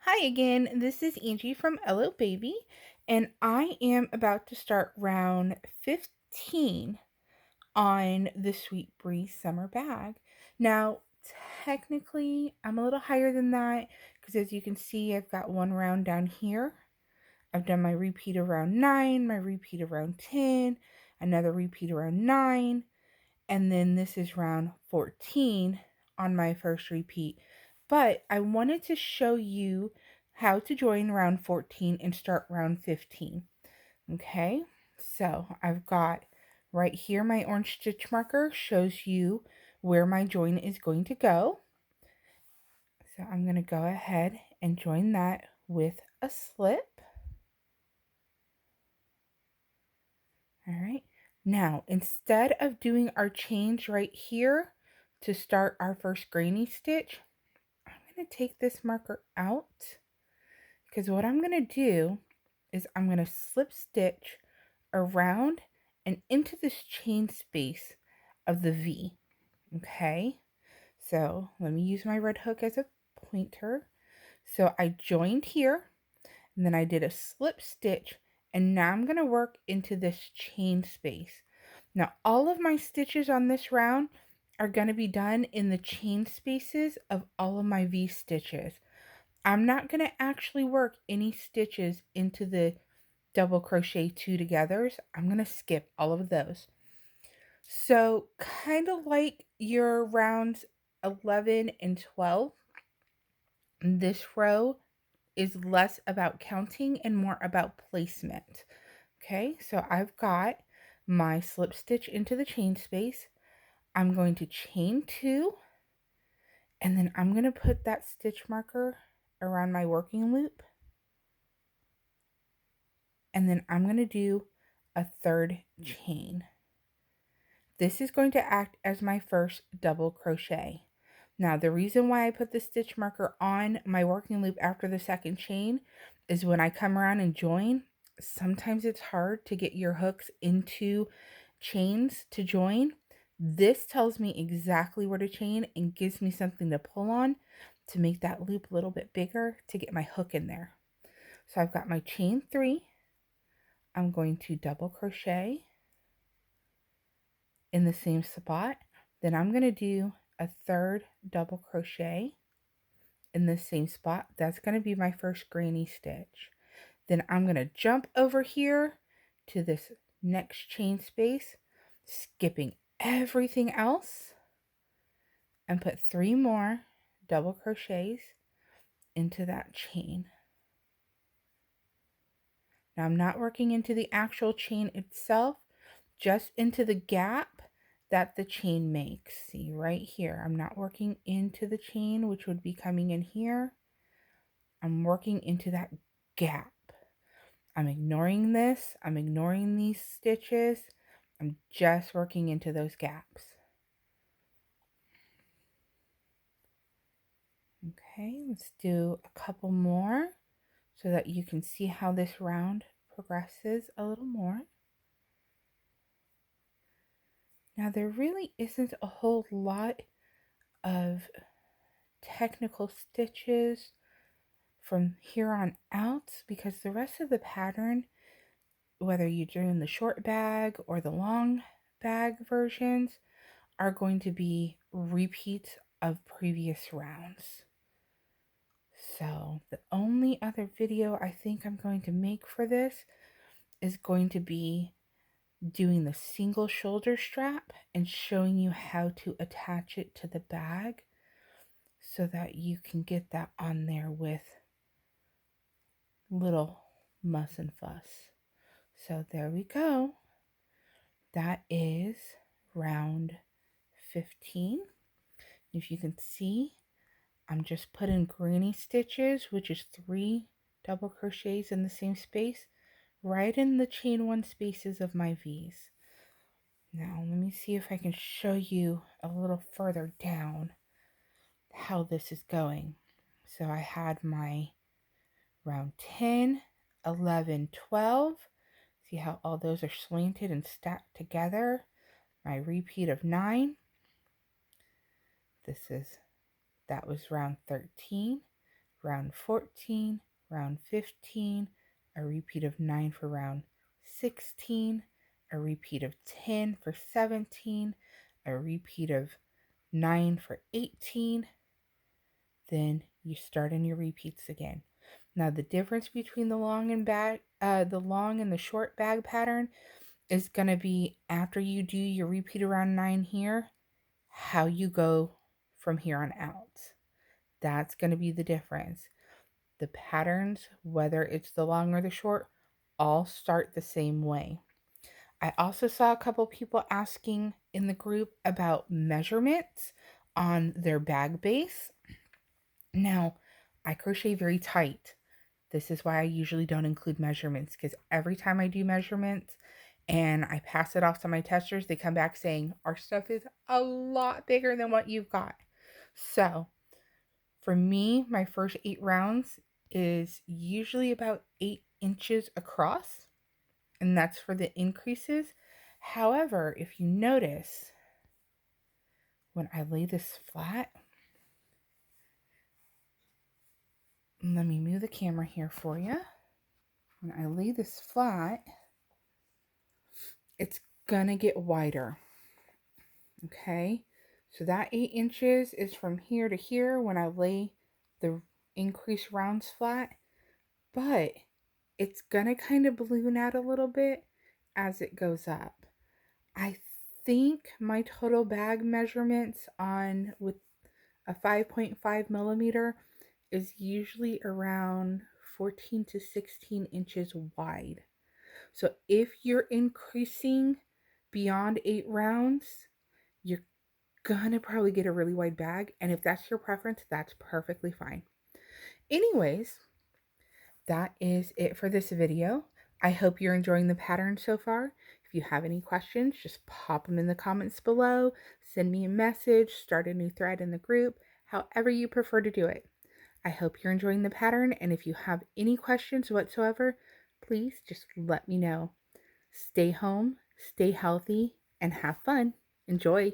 Hi again, this is Angie from Ello Baby, and I am about to start round 15 on the Sweet Breeze Summer Bag. Now, technically, I'm a little higher than that because as you can see, I've got one round down here. I've done my repeat around 9, my repeat around 10, another repeat around 9, and then this is round 14 on my first repeat. But I wanted to show you how to join round 14 and start round 15. Okay, so I've got right here my orange stitch marker shows you where my join is going to go. So I'm going to go ahead and join that with a slip. All right. Now, instead of doing our change right here to start our first granny stitch, I'm going to take this marker out because what I'm going to do is I'm going to slip stitch around and into this chain space of the V. Okay. So let me use my red hook as a pointer. So I joined here and then I did a slip stitch, and now I'm going to work into this chain space. Now all of my stitches on this round are going to be done in the chain spaces of all of my V stitches. I'm not going to actually work any stitches into the double crochet 2 togethers. I'm going to skip all of those. So kind of like your rounds 11 and 12, this row is less about counting and more about placement. Okay, so I've got my slip stitch into the chain space. I'm going to chain 2, and then I'm going to put that stitch marker around my working loop, and then I'm going to do a third chain. This is going to act as my first double crochet. Now, the reason why I put the stitch marker on my working loop after the second chain is when I come around and join, sometimes it's hard to get your hooks into chains to join. This tells me exactly where to chain and gives me something to pull on to make that loop a little bit bigger to get my hook in there. So I've got my chain 3. I'm going to double crochet in the same spot. Then I'm going to do a third double crochet in the same spot. That's going to be my first granny stitch. Then I'm going to jump over here to this next chain space, skipping everything else, and put 3 more double crochets into that chain. Now I'm not working into the actual chain itself, just into the gap that the chain makes. See right here, I'm not working into the chain, which would be coming in here. I'm working into that gap. I'm ignoring this. I'm ignoring these stitches. I'm just working into those gaps. Okay, let's do a couple more so that you can see how this round progresses a little more. Now, there really isn't a whole lot of technical stitches from here on out because the rest of the pattern, whether you're doing the short bag or the long bag versions, are going to be repeats of previous rounds. So the only other video I think I'm going to make for this is going to be doing the single shoulder strap and showing you how to attach it to the bag so that you can get that on there with little muss and fuss. So there we go. That is round 15. If you can see, I'm just putting granny stitches, which is 3 double crochets in the same space, right in the chain 1 spaces of my V's. Now let me see if I can show you a little further down how this is going. So I had my round 10, 11, 12. See how all those are slanted and stacked together. My repeat of 9. That was round 13. round 14, round 15, a repeat of 9 for round 16, a repeat of 10 for 17, a repeat of 9 for 18, then you start in your repeats again. Now the difference between the long and the short bag pattern is going to be after you do your repeat around 9 here, how you go from here on out. That's going to be the difference. The patterns, whether it's the long or the short, all start the same way. I also saw a couple people asking in the group about measurements on their bag base. Now, I crochet very tight. This is why I usually don't include measurements, because every time I do measurements and I pass it off to my testers, they come back saying, our stuff is a lot bigger than what you've got. So for me, my first 8 rounds is usually about 8 inches across, and that's for the increases. However, if you notice, when I lay this flat, let me move the camera here for you. When I lay this flat, it's gonna get wider. Okay, so that 8 inches is from here to here when I lay the increased rounds flat, but it's gonna kind of balloon out a little bit as it goes up. I think my total bag measurements on with a 5.5 millimeter is usually around 14 to 16 inches wide. So if you're increasing beyond 8 rounds, you're gonna probably get a really wide bag, and if that's your preference, that's perfectly fine. Anyways, that is it for this video. I hope you're enjoying the pattern so far. If you have any questions, just pop them in the comments below, send me a message, start a new thread in the group, however you prefer to do it. I hope you're enjoying the pattern, and if you have any questions whatsoever, please just let me know. Stay home, stay healthy, and have fun. Enjoy!